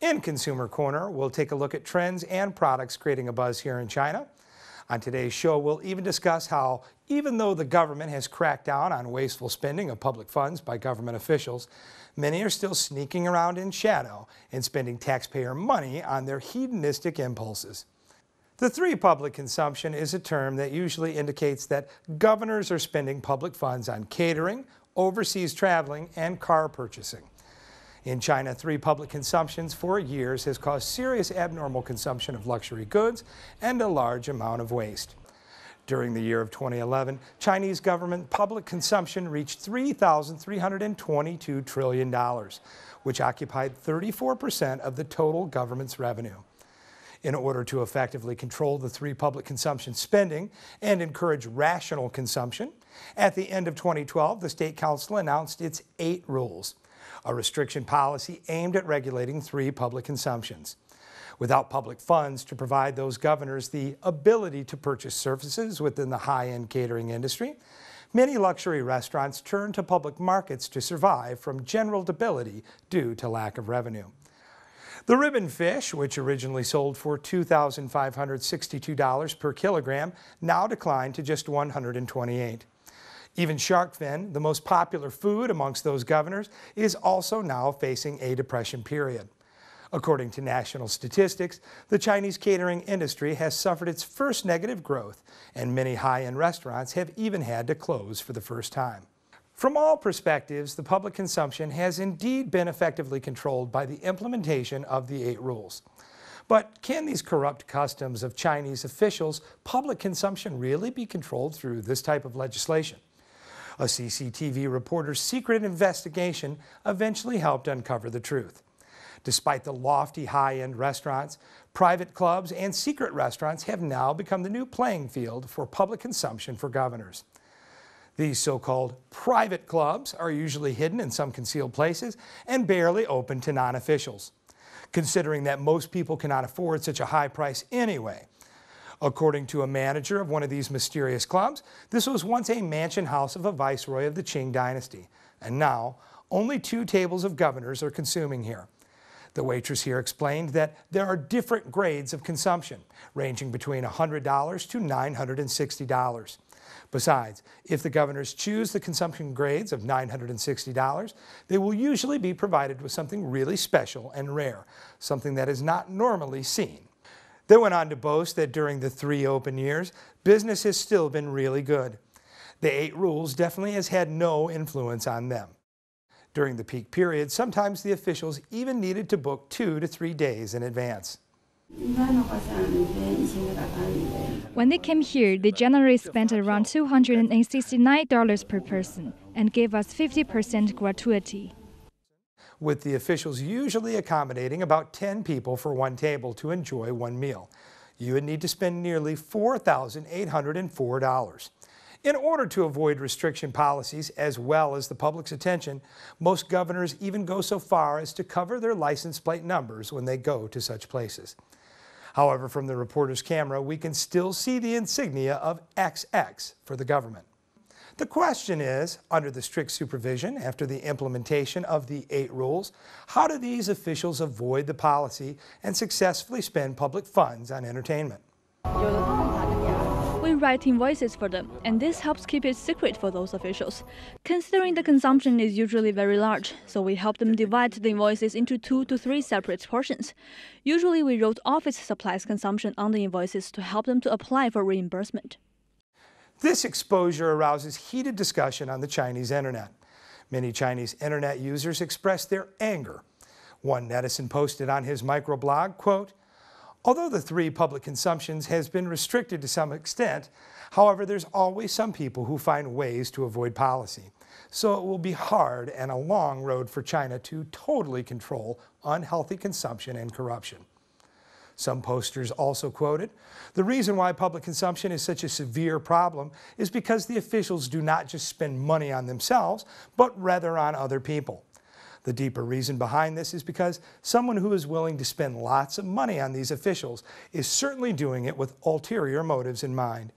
In Consumer Corner, we'll take a look at trends and products creating a buzz here in China. On today's show, we'll even discuss how, even though the government has cracked down on wasteful spending of public funds by government officials, many are still sneaking around in shadow and spending taxpayer money on their hedonistic impulses. The three public consumption is a term that usually indicates that governors are spending public funds on catering, overseas traveling, and car purchasing. In China, three public consumptions for years has caused serious abnormal consumption of luxury goods and a large amount of waste. During the year of 2011, Chinese government public consumption reached $3,322 trillion, which occupied 34% of the total government's revenue. In order to effectively control the three public consumption spending and encourage rational consumption, at the end of 2012, the State Council announced its 8 rules, a restriction policy aimed at regulating three public consumptions. Without public funds to provide those governors the ability to purchase services within the high-end catering industry, many luxury restaurants turn to public markets to survive from general debility due to lack of revenue. The ribbon fish, which originally sold for $2,562 per kilogram, now declined to just $128. Even shark fin, the most popular food amongst those governors, is also now facing a depression period. According to national statistics, the Chinese catering industry has suffered its first negative growth, and many high-end restaurants have even had to close for the first time. From all perspectives, the public consumption has indeed been effectively controlled by the implementation of the 8 rules. But can these corrupt customs of Chinese officials' public consumption really be controlled through this type of legislation? A CCTV reporter's secret investigation eventually helped uncover the truth. Despite the lofty high-end restaurants, private clubs and secret restaurants have now become the new playing field for public consumption for governors. These so-called private clubs are usually hidden in some concealed places and barely open to non-officials, considering that most people cannot afford such a high price anyway. According to a manager of one of these mysterious clubs, this was once a mansion house of a viceroy of the Qing dynasty, and now only 2 tables of governors are consuming here. The waitress here explained that there are different grades of consumption, ranging between $100 to $960. Besides, if the governors choose the consumption grades of $960, they will usually be provided with something really special and rare, something that is not normally seen. They went on to boast that during the 3 open years, business has still been really good. The 8 rules definitely has had no influence on them. During the peak period, sometimes the officials even needed to book 2 to 3 days in advance. When they came here, they generally spent around $269 per person and gave us 50% gratuity. With the officials usually accommodating about 10 people for one table to enjoy one meal, you would need to spend nearly $4,804. In order to avoid restriction policies as well as the public's attention, most governors even go so far as to cover their license plate numbers when they go to such places. However, from the reporter's camera, we can still see the insignia of XX for the government. The question is, under the strict supervision after the implementation of the 8 rules, how do these officials avoid the policy and successfully spend public funds on entertainment? We write invoices for them, and this helps keep it secret for those officials. Considering the consumption is usually very large, so we help them divide the invoices into 2 to 3 separate portions. Usually we wrote office supplies consumption on the invoices to help them to apply for reimbursement. This exposure arouses heated discussion on the Chinese internet. Many Chinese internet users express their anger. One netizen posted on his microblog, quote, "Although the 3 public consumptions has been restricted to some extent, however, there's always some people who find ways to avoid policy. So it will be hard and a long road for China to totally control unhealthy consumption and corruption." Some posters also quoted, "The reason why public consumption is such a severe problem is because the officials do not just spend money on themselves, but rather on other people. The deeper reason behind this is because someone who is willing to spend lots of money on these officials is certainly doing it with ulterior motives in mind.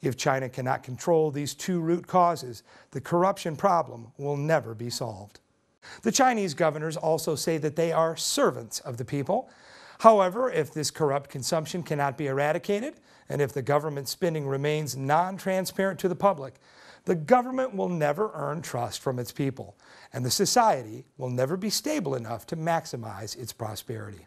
If China cannot control these 2 root causes, the corruption problem will never be solved." The Chinese governors also say that they are servants of the people. However, if this corrupt consumption cannot be eradicated, and if the government spending remains non-transparent to the public, the government will never earn trust from its people, and the society will never be stable enough to maximize its prosperity.